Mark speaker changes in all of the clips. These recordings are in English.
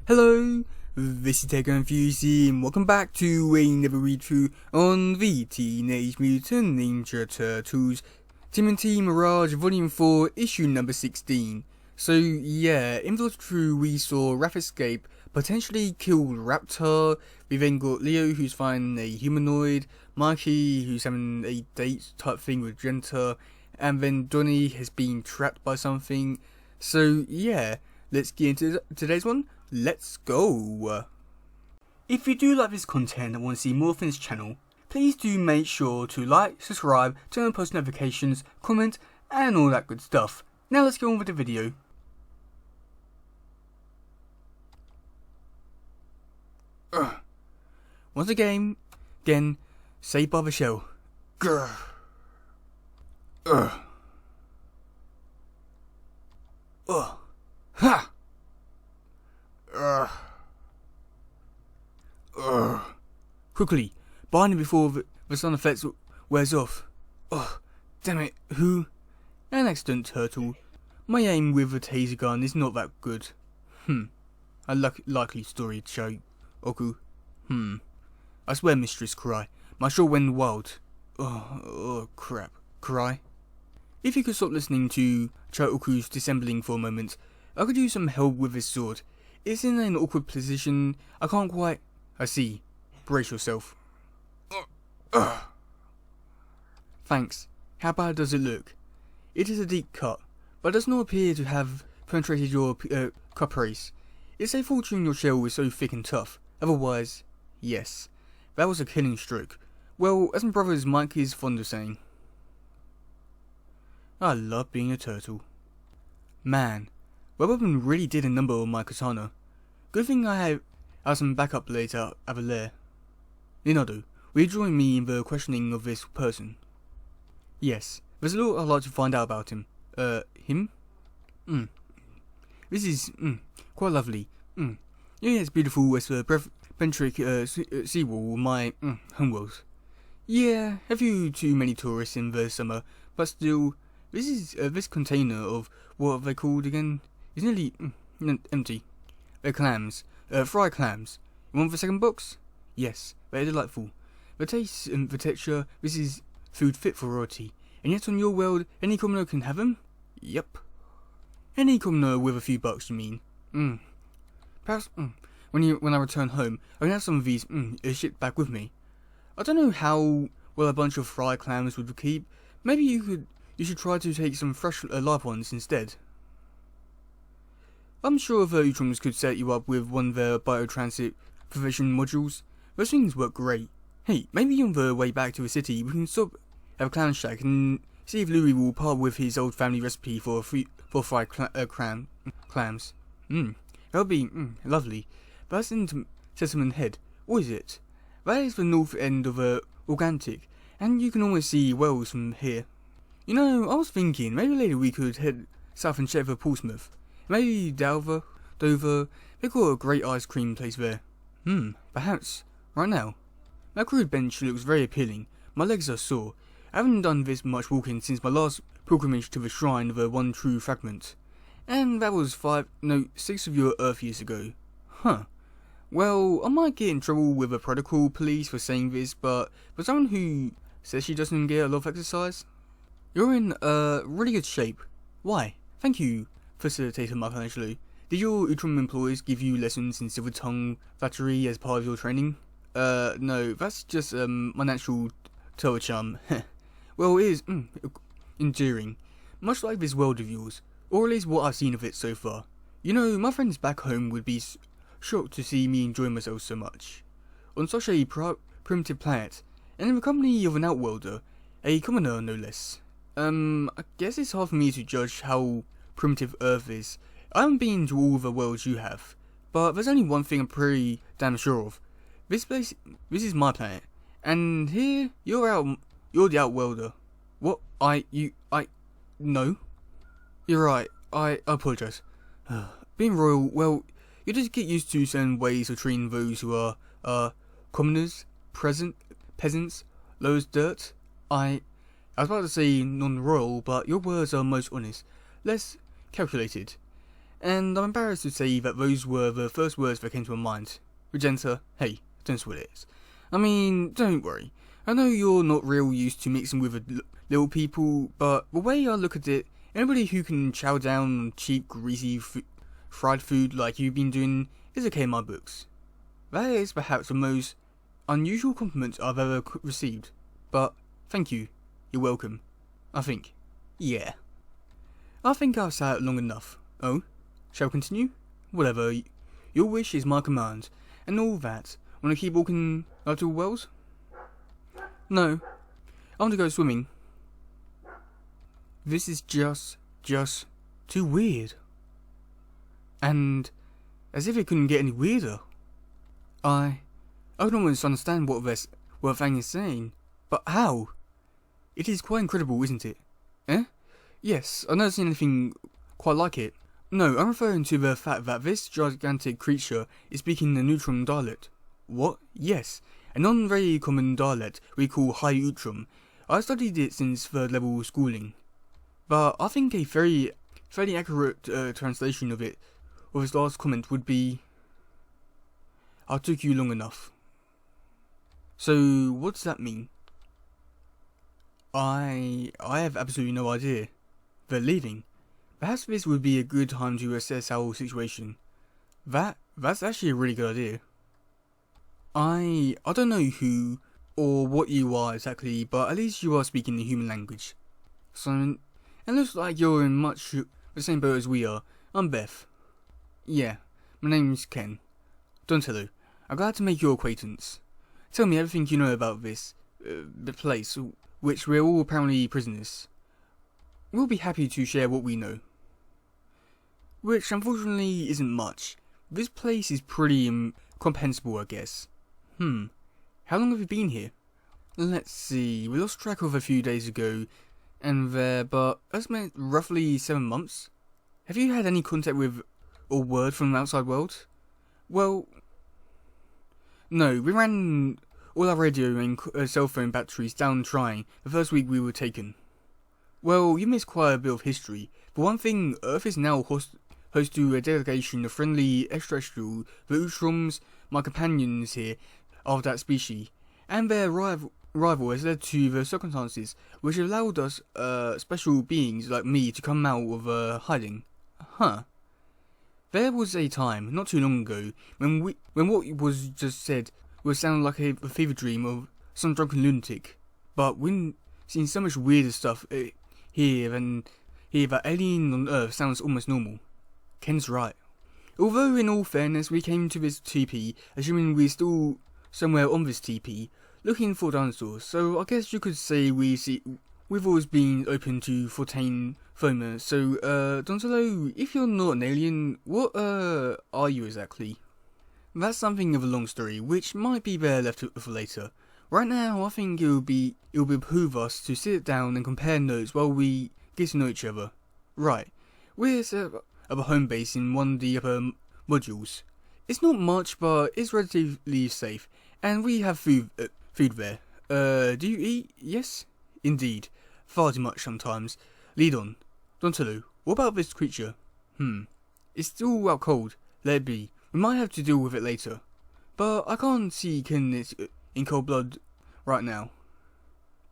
Speaker 1: Hello, this is teddygaming and welcome back to another read-through on the Teenage Mutant Ninja Turtles tmnt Mirage Volume 4, issue number 16. So yeah, in the through we saw Raph escape, potentially killed Raptor. We then got Leo, who's finding a humanoid, Mikey, who's having a date type thing with Genta, and then Donnie has been trapped by something. So yeah, let's get into today's one. Let's go! If you do like this content and want to see more from this channel, please do make sure to like, subscribe, turn on post notifications, comment, and all that good stuff. Now let's get on with the video. Once again, saved by the shell. Grr. Ha! Quickly, bind him before the sun effects wears off. Oh, damn it, who? An accident, Turtle. My aim with a taser gun is not that good. A likely story to show, Oku. I swear, Mistress Cry, my shot went wild. Oh, crap. Cry? If you could stop listening to Choku's dissembling for a moment, I could use some help with his sword. It's in an awkward position. I can't quite... I see. Brace yourself. Thanks. How bad does it look? It is a deep cut, but does not appear to have penetrated your carapace. It's a fortune your shell is so thick and tough. Otherwise, yes. That was a killing stroke. Well, as my brother's Mike is fond of saying. I love being a turtle. Man. My weapon really did a number on my katana. Good thing I have some backup later at the lair. Leonardo, will you join me in the questioning of this person? Yes, there's a lot I'd like to find out about him. Him? This is, quite lovely. Yeah, it's beautiful as the Bentrick seawall, my, homeworld. Yeah, have you too many tourists in the summer, but still, this is, this container of, what are they called again? It's nearly empty. They're clams. Fried clams. You want the second box? Yes, they're delightful. The taste and the texture, this is food fit for royalty. And yet on your world, any commoner can have them? Yep. Any commoner with a few bucks, you mean? Perhaps, when I return home, I can have some of these, shipped back with me. I don't know how well a bunch of fried clams would keep. Maybe you should try to take some fresh, live ones instead. I'm sure the Utrons could set you up with one of their biotransit provision modules. Those things work great. Hey, maybe on the way back to the city, we can stop at a clam shack and see if Louis will part with his old family recipe for fried clams. That would be lovely. But that's in Settlement Head. What is it? That is the north end of Organic, and you can almost see Wells from here. You know, I was thinking maybe later we could head south and check for Portsmouth. Maybe Dover, they've got a great ice cream place there. Perhaps, right now. That crude bench looks very appealing. My legs are sore. I haven't done this much walking since my last pilgrimage to the shrine of the one true fragment. And that was 6 of your Earth years ago. Well, I might get in trouble with the protocol police for saying this, but for someone who says she doesn't get a lot of exercise, you're in, really good shape. Why? Thank you, Facilitator Michelangelo. Did your Utrum employees give you lessons in silver tongue flattery as part of your training? No, that's just, my natural toa charm. Well, it is, endearing. Much like this world of yours, or at least what I've seen of it so far. You know, my friends back home would be shocked to see me enjoy myself so much. On such a primitive planet, and in the company of an outworlder, a commoner no less. I guess it's hard for me to judge how primitive Earth is. I haven't been to all the worlds you have, but there's only one thing I'm pretty damn sure of. This is my planet, and here, you're the outworlder. What? No? You're right, I apologise. Being royal, well, you just get used to certain ways of treating those who are, commoners, peasants, low as dirt. I was about to say non-royal, but your words are most honest, less calculated. and I'm embarrassed to say that those were the first words that came to my mind. Regenta, hey, don't sweat it. I mean, don't worry. I know you're not real used to mixing with little people, but the way I look at it, anybody who can chow down on cheap, greasy, fried food like you've been doing is okay in my books. That is perhaps the most unusual compliment I've ever received. But, thank you. You're welcome. I think. Yeah. I think I've sat long enough. Oh? Shall we continue? Whatever. Your wish is my command. And all that. Wanna keep walking out to the wells? No. I want to go swimming. This is just too weird. And as if it couldn't get any weirder. I don't almost understand what Fang is saying. But how? It is quite incredible, isn't it? Eh? Yes, I've never seen anything quite like it. No, I'm referring to the fact that this gigantic creature is speaking the neutron dialect. What? Yes, a non-very common dialect we call High Utrum. I studied it since 3rd level schooling. But I think a fairly accurate translation of his last comment would be, I took you long enough. So, what does that mean? I have absolutely no idea. They're leaving. Perhaps this would be a good time to assess our situation. That's actually a really good idea. I don't know who or what you are exactly, but at least you are speaking the human language. So, it looks like you're in much the same boat as we are. I'm Beth. Yeah, my name's Ken. Donatello. I'm glad to make your acquaintance. Tell me everything you know about the place, which we're all apparently prisoners. We'll be happy to share what we know. Which unfortunately isn't much. This place is pretty incomprehensible, I guess. How long have you been here? Let's see, we lost track of a few days ago, but that's meant roughly 7 months. Have you had any contact with or word from the outside world? Well, no, we ran all our radio and cell phone batteries down trying the first week we were taken. Well, you missed quite a bit of history. For one thing, Earth is now host to a delegation of friendly extraterrestrial, the Utroms, my companions here, of that species, and their rival has led to the circumstances which allowed us, special beings like me to come out of hiding. There was a time, not too long ago, when what was just said would sound like a fever dream of some drunken lunatic. But we've seen so much weirder stuff here that alien on Earth sounds almost normal. Ken's right. Although in all fairness we came to this TP assuming we're still somewhere on this TP, looking for dinosaurs, so I guess you could say we've always been open to Fortean Foma. So, Donatello, if you're not an alien, what are you exactly? That's something of a long story, which might be better left for later. Right now, I think it will behoove us to sit down and compare notes while we get to know each other. Right, we're set up a home base in one of the upper modules. It's not much, but it's relatively safe, and we have food there. Do you eat? Yes? Indeed. Far too much sometimes. Lead on. Donatello, what about this creature? It's still out cold. Let it be. We might have to deal with it later. But I can't see Ken in cold blood right now.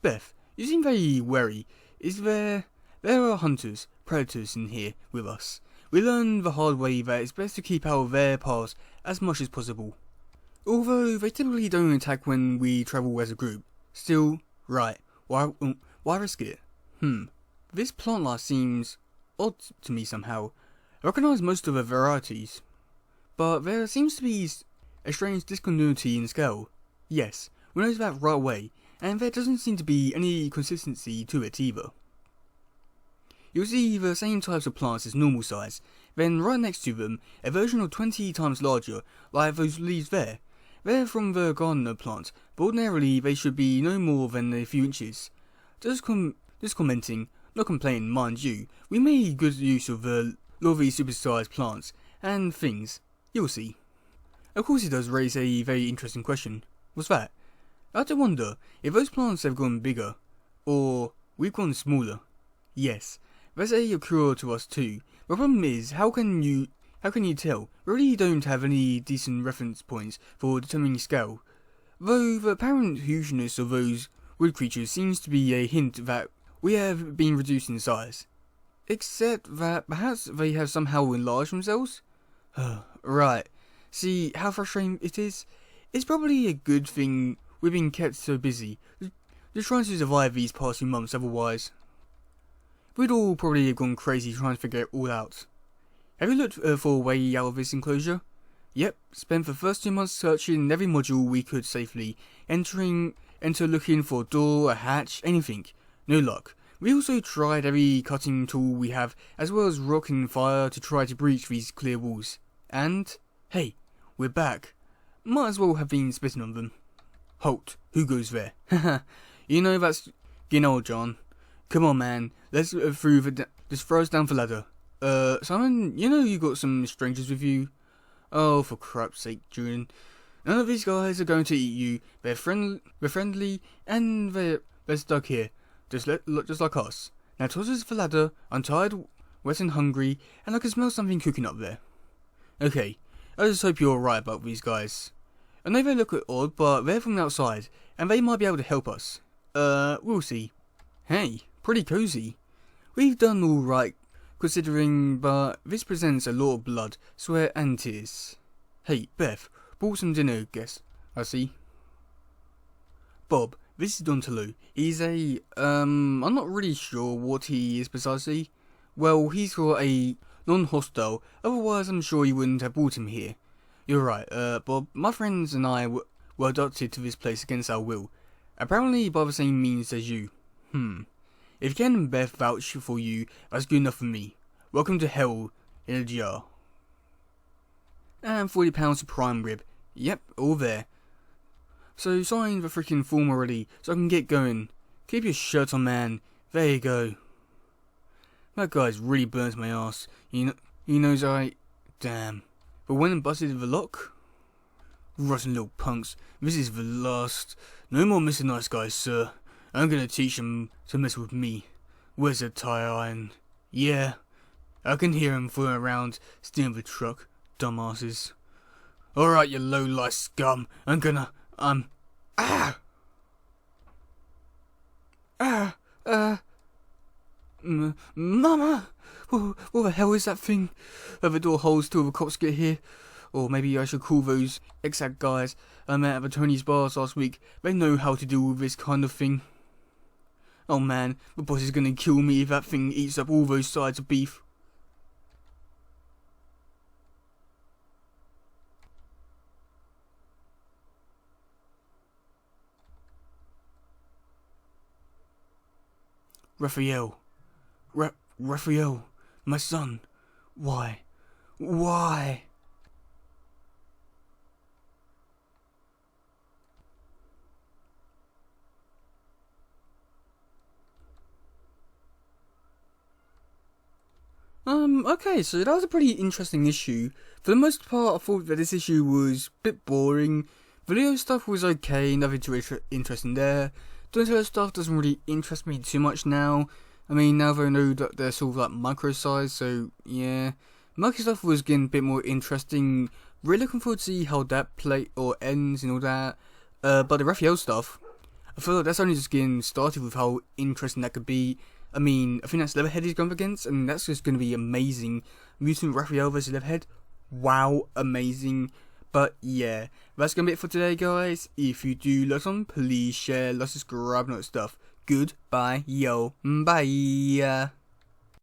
Speaker 1: Beth, you seem very wary. There are hunters, predators in here with us. We learned the hard way that it's best to keep out of their paths as much as possible. Although they typically don't attack when we travel as a group. Still, right, why risk it? This plant life seems odd to me somehow. I recognise most of the varieties, but there seems to be a strange discontinuity in scale. Yes, we noticed that right away, and there doesn't seem to be any consistency to it either. You'll see the same types of plants as normal size, then right next to them, a version of 20 times larger, like those leaves there. They're from the gardener plant, but ordinarily they should be no more than a few inches. Just commenting, not complaining, mind you, we made good use of the lovely supersized plants and things. You'll see. Of course it does raise a very interesting question. What's that? I have to wonder if those plants have gone bigger, or we've gone smaller. Yes, that's a occur to us too, The problem is, how can you tell? We really don't have any decent reference points for determining scale. Though the apparent hugeness of those wood creatures seems to be a hint that we have been reduced in size. Except that perhaps they have somehow enlarged themselves? Right. See how frustrating it is? It's probably a good thing we've been kept so busy, just trying to survive these past few months, otherwise we'd all probably have gone crazy trying to figure it all out. Have you looked for a way out of this enclosure? Yep, spent the first 2 months searching every module we could safely, looking for a door, a hatch, anything. No luck. We also tried every cutting tool we have, as well as rock and fire, to try to breach these clear walls. And, hey, we're back. Might as well have been spitting on them. Halt, who goes there? Haha, you know that's getting old, John. Come on, man, let's just throw us down the ladder. Simon, you know you got some strangers with you? Oh, for crap's sake, Julian. None of these guys are going to eat you. They're friendly, and they're stuck here, just like us. Now toss us the ladder. I'm tired, wet and hungry, and I can smell something cooking up there. Okay, I just hope you're alright about these guys. I know they look odd, but they're from outside, and they might be able to help us. We'll see. Hey, pretty cozy. We've done alright, considering, but this presents a lot of blood, sweat, and tears. Hey, Beth, brought some dinner, guess. I see. Bob, this is Don Tolu. He's I'm not really sure what he is precisely. Well, he's got a non-hostile, otherwise I'm sure you wouldn't have brought him here. You're right, Bob, my friends and I were adopted to this place against our will. Apparently by the same means as you. If Ken and Beth vouch for you, that's good enough for me. Welcome to hell in a jar. And £40 of prime rib. Yep, all there. So sign the freaking form already, so I can get going. Keep your shirt on, man. There you go. That guy's really burnt my ass. He knows damn. But when I busted the lock? Rotten little punks. This is the last. No more Mr. Nice Guys, sir. I'm gonna teach them to mess with me. Where's the tire iron? Yeah. I can hear him fooling around, stealing the truck. Dumbasses. Alright, you low-life scum. Mama! What the hell is that thing? Are the door holes till the cops get here? Or maybe I should call those exact guys I met at the Tony's bars last week. They know how to deal with this kind of thing. Oh man, the boss is gonna kill me if that thing eats up all those sides of beef. Raphael. Raphael. My son. Why? Why? Okay, so that was a pretty interesting issue. For the most part, I thought that this issue was a bit boring. Video stuff was okay, nothing too interesting there. Donatello stuff doesn't really interest me too much now. I mean, now that I know that they're sort of like micro size, so yeah. Mikey stuff was getting a bit more interesting. Really looking forward to see how that play or ends and all that. But the Raphael stuff, I feel like that's only just getting started with how interesting that could be. I mean, I think that's Leatherhead he's going up against, and that's just going to be amazing. Mutant Raphael versus Leatherhead. Wow, amazing. But yeah, that's going to be it for today, guys. If you do like something, please share, like, subscribe, and all that stuff. Goodbye, yo, bye.